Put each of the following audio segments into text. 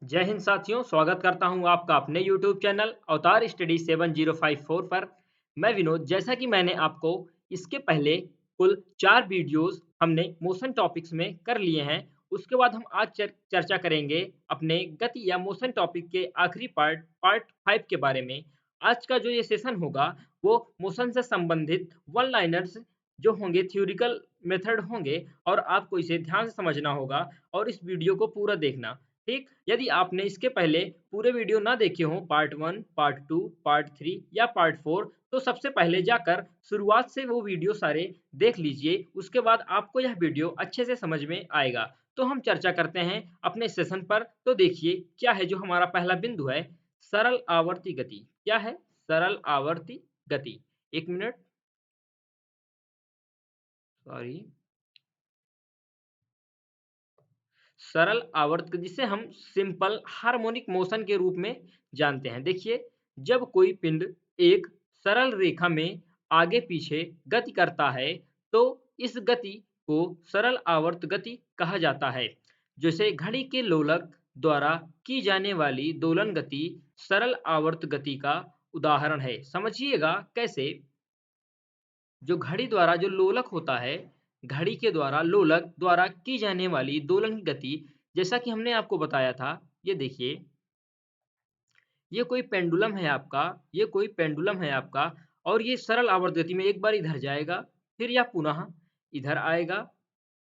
जय हिंद साथियों, स्वागत करता हूं आपका अपने YouTube चैनल अवतार स्टडी 7054 पर। मैं विनोद। जैसा कि मैंने आपको इसके पहले कुल 4 वीडियोस हमने मोशन टॉपिक्स में कर लिए हैं। उसके बाद हम आज चर्चा करेंगे अपने गति या मोशन टॉपिक के आखिरी पार्ट 5 के बारे में। आज का जो ये सेशन होगा वो मोशन से संबंधित वन लाइनर्स जो होंगे, थ्योरिटिकल मेथड होंगे और आपको इसे ध्यान से समझना होगा और इस वीडियो को पूरा देखना। ठीक, यदि आपने इसके पहले पूरे वीडियो ना देखे हों, पार्ट 1, पार्ट 2, पार्ट 3 या पार्ट 4, तो सबसे पहले जाकर शुरुआत से वो वीडियो सारे देख लीजिए। उसके बाद आपको यह वीडियो अच्छे से समझ में आएगा। तो हम चर्चा करते हैं अपने सेशन पर। तो देखिए क्या है जो हमारा पहला बिंदु है, सरल आवर्ती गति। क्या है? सरल आवर्ती गति। 1 मिनट, सॉरी। सरल आवर्त जिसे हम सिंपल हार्मोनिक मोशन के रूप में जानते हैं। देखिए, जब कोई पिंड एक सरल रेखा में आगे पीछे गति करता है तो इस गति को सरल आवर्त गति कहा जाता है। जैसे घड़ी के लोलक द्वारा की जाने वाली दोलन गति सरल आवर्त गति का उदाहरण है। समझिएगा कैसे। जो घड़ी द्वारा जो लोलक होता है, घड़ी के द्वारा लोलक द्वारा की जाने वाली दोलन की गति, जैसा कि हमने आपको बताया था, ये देखिए, ये कोई पेंडुलम है आपका, ये कोई पेंडुलम है आपका और ये सरल आवर्त गति में एक बार इधर जाएगा, फिर यह पुनः इधर आएगा,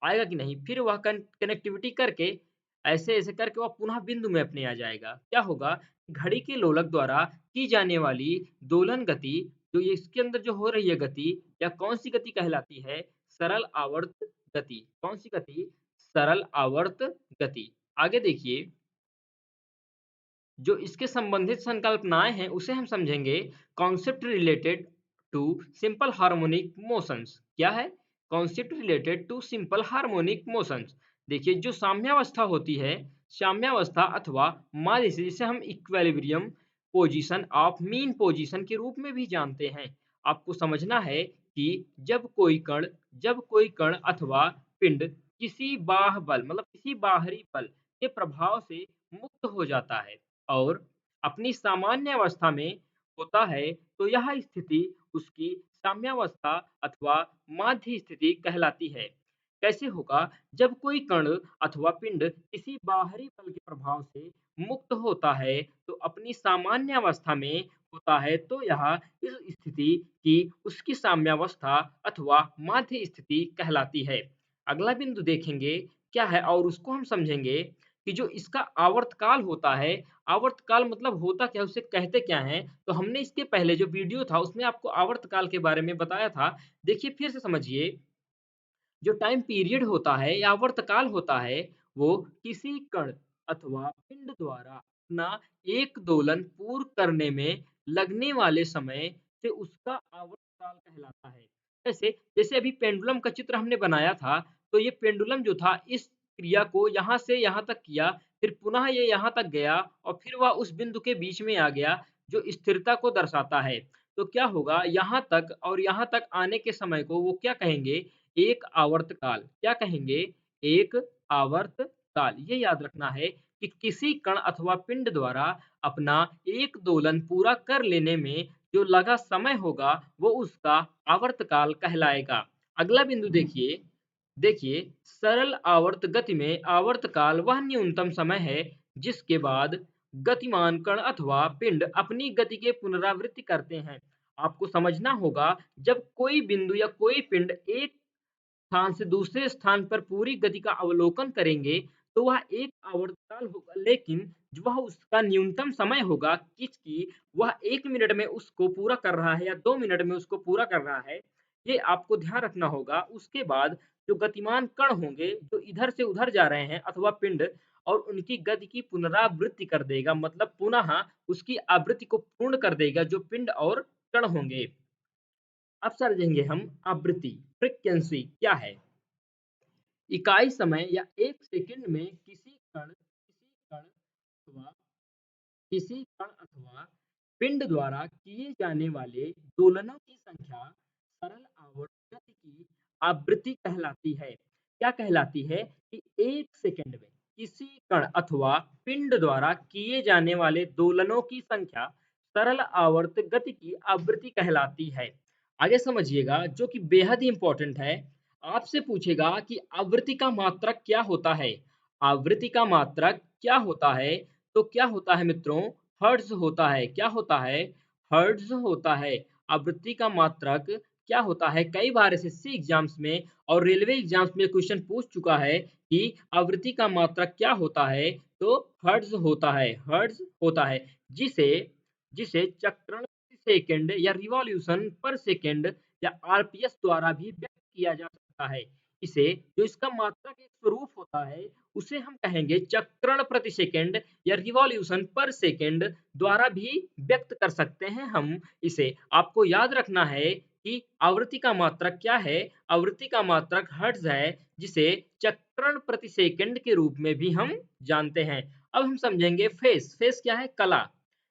आएगा कि नहीं? फिर वह कनेक्टिविटी करके ऐसे-ऐसे करके वह पुनः बिंदु में अपने आ जाएगा। क्या होगा? घड़ी के लोलक द्वारा की जाने वाली दोलन गति, जो ये इसके अंदर जो हो रही है गति, या कौन-सी गति कहलाती है? सरल आवर्त गति। कौन-सी गति? सरल आवर्त गति। आगे देखिए, जो इसके संबंधित संकल्पनाएँ हैं, उसे हम समझेंगे। Concept related to simple harmonic motions. क्या है? Concept related to simple harmonic motions. देखिए, जो साम्यावस्था होती है, साम्यावस्था अथवा मान लीजिए जिसे हम equilibrium position of mean position के रूप में भी जानते हैं। आपको समझना है कि जब कोई कण अथवा पिंड किसी बाह्य बल मतलब किसी बाहरी बल के प्रभाव से मुक्त हो जाता है और अपनी सामान्य अवस्था में होता है, तो यह स्थिति उसकी साम्यावस्था अथवा माध्य स्थिति कहलाती है। कैसे होगा? जब कोई कण अथवा पिंड किसी बाहरी बल के प्रभाव से मुक्त होता है, तो अपनी सामान्य अवस्था में होता है, तो यह इस स्थिति की उसकी साम्यावस्था अथवा माध्य स्थिति कहलाती है। अगला बिंदु देखेंगे क्या है और उसको हम समझेंगे कि जो इसका आवर्तकाल होता है, आवर्तकाल मतलब होता क्या है, उसे कहते क्या हैं? तो हमने इसके पहले जो वीडियो था उसमें आपको आवर्तकाल के बारे में बताया था। देखिए फिर से समझिए, जो टाइम पीरियड होता है या आवर्तकाल होता है, वो किसी कण अथवा पिंड द्वारा अपना एक दोलन पूर्ण करने में लगने वाले समय से उसका आवर्तकाल कहलाता है। जैसे जैसे अभी पेंडुलम का चित्र हमने बनाया था, तो ये पेंडुलम जो था इस क्रिया को यहाँ से यहाँ तक किया, फिर पुनः ये यहाँ तक गया और फिर वह उस बिंदु के बीच में आ गया, जो स्थिरता को दर्शाता है। तो क्या होगा? यहाँ तक और यहाँ तक आने के समय को वो क्या कहेंगे? एक आवर्तकाल। क्या कहेंगे? एक आवर्तकाल। ये याद रखना है कि किसी कण अथवा पिंड द्वारा अपना एक दोलन पूरा कर लेने में जो लगा समय होगा, वो उसका आवर्तकाल कहलाएगा। अगला बिंदु देखिए, देखिए, सरल आवर्त गति में आवर्तकाल वह न्यूनतम समय है जिसके बाद गतिमान कण अथवा पिंड अपनी गति के पुनरावृत्ति करते हैं। आपको समझना होगा, जब कोई बिंदु या कोई पिंड एक स्थान से दूसरे स्थान पर पूरी गति का अवलोकन करेंगे, तो वह एक आवर्तकाल होगा, लेकिन जो वह उसका न्यूनतम समय होगा कि वह 1 मिनट में उसको पूरा कर रहा है या 2 मिनट में उसको पूरा कर रहा है, ये आपको ध्यान रखना होगा। उसके बाद जो गतिमान कण होंगे, जो इधर से उधर जा रहे हैं अथवा पिंड, और उनकी गति की पुनरावृत्ति कर देगा, मतलब पुनः उसकी आवृत्ति को पूर्ण कर देगा जो पिंड और कण होंगे। अब समझेंगे हम आवृत्ति, फ्रीक्वेंसी क्या है? इकाई समय या 1 सेकंड में किसी कण अथवा पिंड द्वारा किए जाने वाले दोलनों की संख्या सरल आवर्त गति की आवृत्ति कहलाती है। क्या कहलाती है? कि 1 सेकंड में किसी कण अथवा पिंड द्वारा किए जाने वाले दोलनों की संख्या सरल आवर्त गति की आवृत्ति कहलाती है। आगे समझिएगा जो कि बेहद ही इंपॉर्टेंट है। आपसे पूछेगा कि आवृत्ति का मात्रक क्या होता है। आवृत्ति का मात्रक क्या होता है? तो क्या होता है मित्रों? हर्ट्ज होता है। क्या होता है? हर्ट्ज होता है। आवृत्ति का मात्रक क्या होता है? कई बार एसएससी एग्जाम्स में और रेलवे एग्जाम्स में क्वेश्चन पूछ चुका है कि आवृत्ति का मात्रक क्या होता है? तो हर्ट्ज होता है। हर्ट्ज होता है, जिसे जिसे चक्रण प्रति सेकंड या रिवॉल्यूशन पर सेकंड या आरपीएस द्वारा भी व्यक्त किया जा सकता है। इसे जो इसका मात्रक एक स्वरूप होता है, उसे हम कहेंगे चक्रण प्रति सेकंड या रिवॉल्यूशन पर सेकंड द्वारा भी व्यक्त कर सकते हैं हम इसे। आपको याद रखना है कि आवृत्ति का मात्रक क्या है? आवृत्ति का मात्रक हर्ट्ज है, जिसे चक्रण प्रति सेकंड के रूप में भी हम जानते हैं। अब हम समझेंगे फेस। फेस क्या है? कला।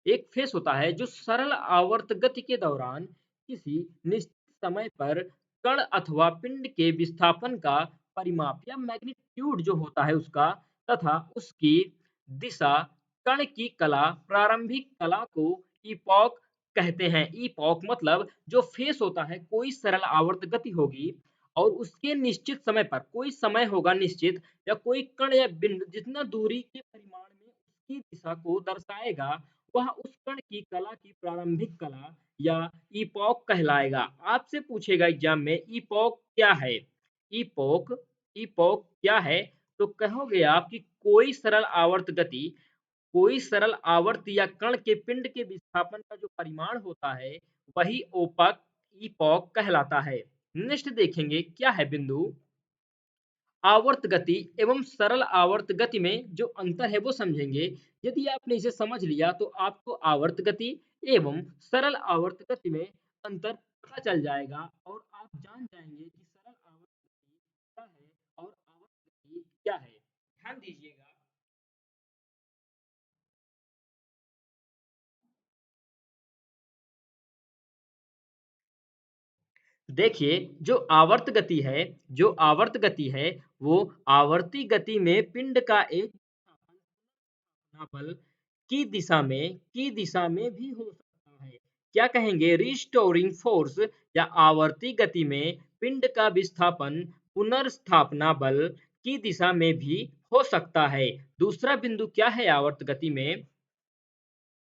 एक फेस होता है जो सरल आवर्त गति के दौरान किसी निश्चित समय पर कण अथवा पिंड के विस्थापन का परिमाप या मैग्नीट्यूड जो होता है उसका, तथा उसकी दिशा, कण की कला, प्रारंभिक कला को इपॉक कहते हैं। इपॉक मतलब जो फेस होता है, कोई सरल आवर्त गति होगी और उसके निश्चित समय पर कोई समय होगा निश्चित, या कोई कण या बिंदु जितना दूरी के परिमाण में उसकी दिशा को दर्शाएगा, वह उस कण की कला की प्रारंभिक कला या इपॉक कहलाएगा। आपसे पूछेगा एग्जाम में इपॉक क्या है? इपॉक इपॉक क्या है? तो कहोगे आप कि कोई सरल आवर्त या कण के पिंड के विस्थापन का जो परिमाण होता है, वही ओपक इपॉक कहलाता है। नेक्स्ट देखेंगे क्या है बिंदु। आवर्त गति एवं सरल आवर्त गति में जो अंतर है वो समझेंगे। यदि आपने इसे समझ लिया तो आपको आवर्त गति एवं सरल आवर्त गति में अंतर पता चल जाएगा और आप जान जाएंगे कि सरल आवर्त गति क्या है और आवर्त गति क्या है। ध्यान दीजिएगा। देखिए, जो आवर्त गति है वो आवर्ती गति में पिंड का एक बल की दिशा में भी हो सकता है। क्या कहेंगे? रिस्टोरिंग फोर्स या आवर्ती गति में पिंड का विस्थापन पुनर्स्थापना बल की दिशा में भी हो सकता है। दूसरा बिंदु क्या है आवर्त गति में?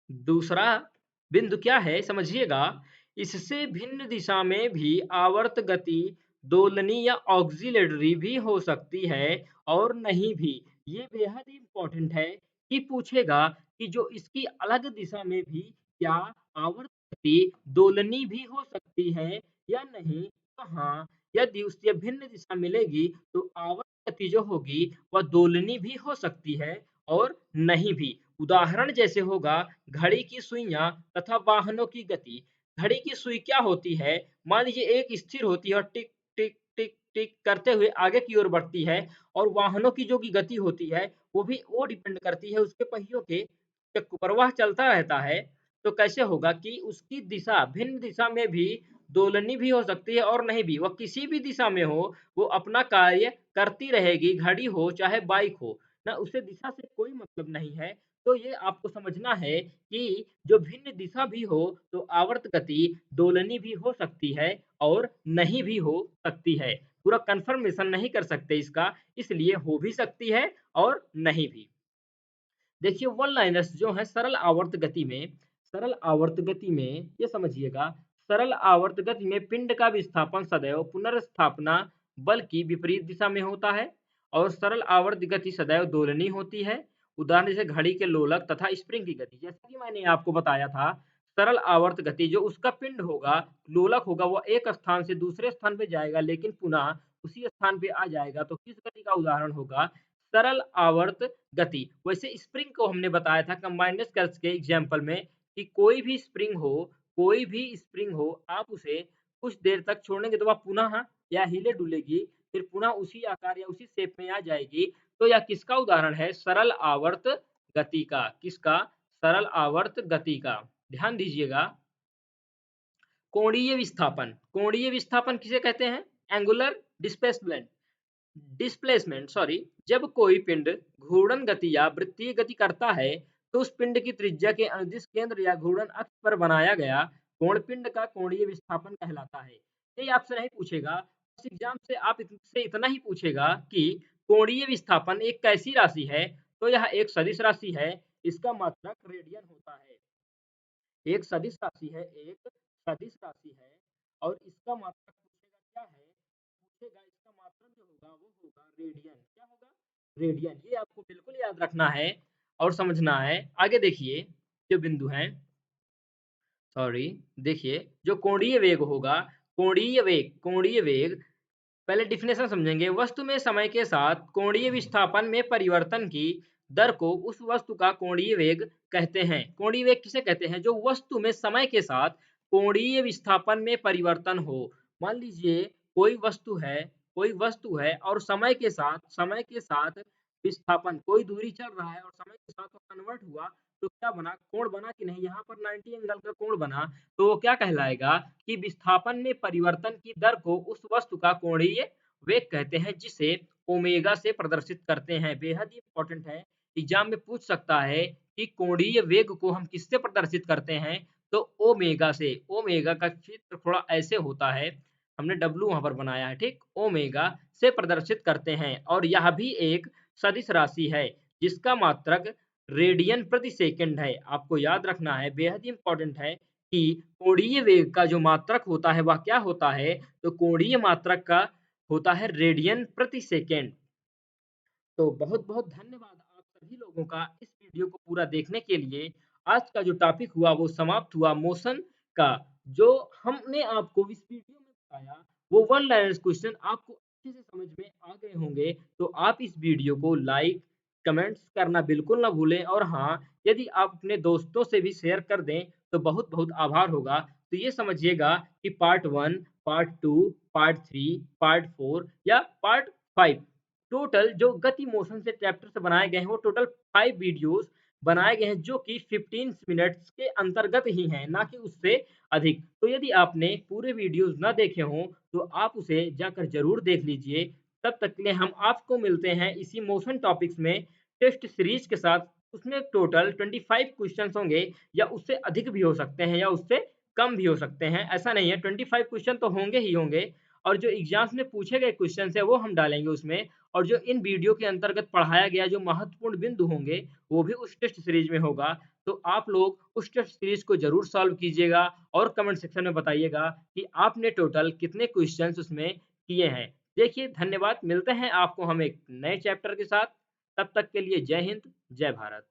दूसरा बिंदु क्या है समझिएगा। इससे भिन्न दिशा में भी आवर्त गति दोलनी या ऑक्सिलरी भी हो सकती है और नहीं भी। ये बेहद ही इंपॉर्टेंट है कि पूछेगा कि जो इसकी अलग दिशा में भी क्या आवर्त गति दोलनी भी हो सकती है या नहीं। तो हाँ, यदि उससे भिन्न दिशा मिलेगी तो आवर्त गति जो होगी वह दोलनी भी हो सकती है और नहीं भी। उदाहरण जैसे होगा घड़ी की सुइयां तथा वाहनों की गति। घड़ी की सुई क्या होती है? मान लीजिए एक स्थिर होती है और टिक टिक टिक टिक करते हुए आगे की ओर बढ़ती है, और वाहनों की जो की गति होती है वो डिपेंड करती है उसके पहियों के चक्कू पर, वह चलता रहता है। तो कैसे होगा कि उसकी दिशा भिन्न दिशा में भी दोलनी भी हो सकती है और नहीं भी। वह किसी भी दिशा में हो, वो अपना कार्य करती रहेगी, घड़ी हो चाहे बाइक हो ना, उसे दिशा से कोई मतलब नहीं है। तो ये आपको समझना है कि जो भिन्न दिशा भी हो तो आवर्त गति दोलनी भी हो सकती है और नहीं भी हो सकती है। पूरा कंफर्मेशन नहीं कर सकते इसका, इसलिए हो भी सकती है और नहीं भी। देखिए वन लाइनर्स जो है सरल आवर्त गति में ये समझिएगा, सरल आवर्त गति में पिंड का विस्थापन सदैव पुनर्स्थापना बल की विपरीत दिशा में होता है और सरल आवर्त गति सदैव दोलनी होती है। उदाहरण जैसे घड़ी के लोलक तथा स्प्रिंग की गति, जैसा कि मैंने आपको बताया था। सरल आवर्त गति जो उसका पिंड होगा, लोलक होगा, वो एक स्थान से दूसरे स्थान पे जाएगा लेकिन पुनः उसी स्थान पे आ जाएगा, तो किस गति का उदाहरण होगा? सरल आवर्त गति। वैसे स्प्रिंग को हमने बताया था कंबाइंड स्कल्स के एग्जाम्पल में कि कोई भी स्प्रिंग हो, आप उसे कुछ देर तक छोड़ने के बाद पुनः या हिले डुलेगी, फिर पुनः उसी आकार या उसी शेप में आ जाएगी। तो यह किसका उदाहरण है? सरल आवर्त गति का। किसका? सरल आवर्त गति का। ध्यान दीजिएगा। कोणीय विस्थापन किसे कहते हैं? Angular displacement. डिस्प्लेसमेंट सॉरी जब कोई पिंड घूर्णन गति या वृत्तीय गति करता है तो उस पिंड की त्रिज्या के अनुदिश केंद्र या घूर्णन अक्ष पर बनाया गया कोण पिंड का कोणीय विस्थापन कहलाता है। ये आपसे नहीं पूछेगा, बस एग्जाम से आप से इतना ही पूछेगा कि कोणीय विस्थापन एक कैसी राशि है, तो यह एक सदिश राशि है, इसका मात्रक रेडियन होता है। एक सदिश राशि है, एक सदिश राशि है और इसका मात्रक पूछेगा क्या है, पूछेगा इसका मात्रक जो होगा वो होगा रेडियन। क्या होगा? रेडियन। ये आपको बिल्कुल याद रखना है और समझना है। आगे देखिए जो बिंदु हैं, सॉरी देखिए जो कोणीय वेग होगा, कोणीय वेग पहले डिफिनेशन समझेंगे। वस्तु में समय के साथ कोणीय विस्थापन में परिवर्तन की दर को उस वस्तु का कोणीय वेग कहते हैं। कोणीय वेग किसे कहते हैं? जो वस्तु में समय के साथ कोणीय विस्थापन में परिवर्तन हो। मान लीजिए कोई वस्तु है और समय के साथ विस्थापन कोई दूरी चल रहा है और समय के साथ वो कन्वर्ट हुआ तो क्या बना? कोण बना कि नहीं? यहाँ पर 90 एंगल का कोण बना तो वो क्या कहलाएगा कि विस्थापन में परिवर्तन की दर को उस वस्तु का कोणीय वेग कहते हैं, जिसे ओमेगा से प्रदर्शित करते हैं। बेहद ही इंपॉर्टेंट है, एग्जाम में पूछ सकता है कि कोणीय वेग को हम किससे प्रदर्शित करते हैं, तो ओमेगा से। ओमेगा का चित्र थोड़ा ऐसे होता है, हमने डब्लू वहां पर बनाया है, ठीक, ओमेगा से प्रदर्शित करते हैं और यह भी एक सदिश राशि है जिसका मात्रक रेडियन प्रति सेकंड है। आपको याद रखना है, बेहद ही इंपॉर्टेंट है कि कोणीय वेग का जो मात्रक होता है वह क्या होता है, तो कोणीय मात्रक का होता है रेडियन प्रति सेकेंड। तो बहुत-बहुत धन्यवाद आप सभी लोगों का इस वीडियो को पूरा देखने के लिए। आज का जो टॉपिक हुआ वो समाप्त हुआ मोशन का। जो हमने आपको इस वीडियो में बताया वो वन लाइनर्स क्वेश्चन आपको अच्छे से समझ में आ गए होंगे। तो आप इस वीडियो को लाइक, कमेंट्स करना बिल्कुल ना भूलें और हाँ, यदि आप अपने दोस्तों से भी शेयर कर दें तो बहुत-बहुत आभार होगा। तो ये समझिएगा कि पार्ट 1, पार्ट 2, पार्ट 3, पार्ट 4 या पार्ट 5 टोटल जो गति मोशन से चैप्टर से बनाए गए हैं वो टोटल 5 वीडियोस बनाए गए हैं जो कि 15 मिनट्स के अंतर्गत ही हैं, ना कि उससे अधिक। तो यदि आपने पूरे वीडियोस ना देखे हों तो आप उसे जाकर ज़रूर देख लीजिए। तब तक के लिए हम आपको मिलते हैं इसी मोशन टॉपिक्स में टेस्ट सीरीज के साथ। उसमें टोटल 25 क्वेश्चंस होंगे या उससे अधिक भी हो सकते हैं या उससे कम भी हो सकते हैं। ऐसा नहीं है, 25 क्वेश्चन तो होंगे ही होंगे और जो एग्जाम्स में पूछे गए क्वेश्चंस हैं वो हम डालेंगे उसमें और जो इन वीडियो के अंतर्गत पढ़ाया गया जो महत्वपूर्ण बिंदु होंगे वो भी उस टेस्ट सीरीज में होगा। तो आप लोग उस टेस्ट सीरीज को जरूर सॉल्व कीजिएगा और कमेंट सेक्शन में बताइएगा कि आपने टोटल कितने क्वेश्चंस उसमें किए हैं। देखिए धन्यवाद, मिलते हैं आपको हम एक नए चैप्टर के साथ। तब तक के लिए जय हिंद, जय भारत।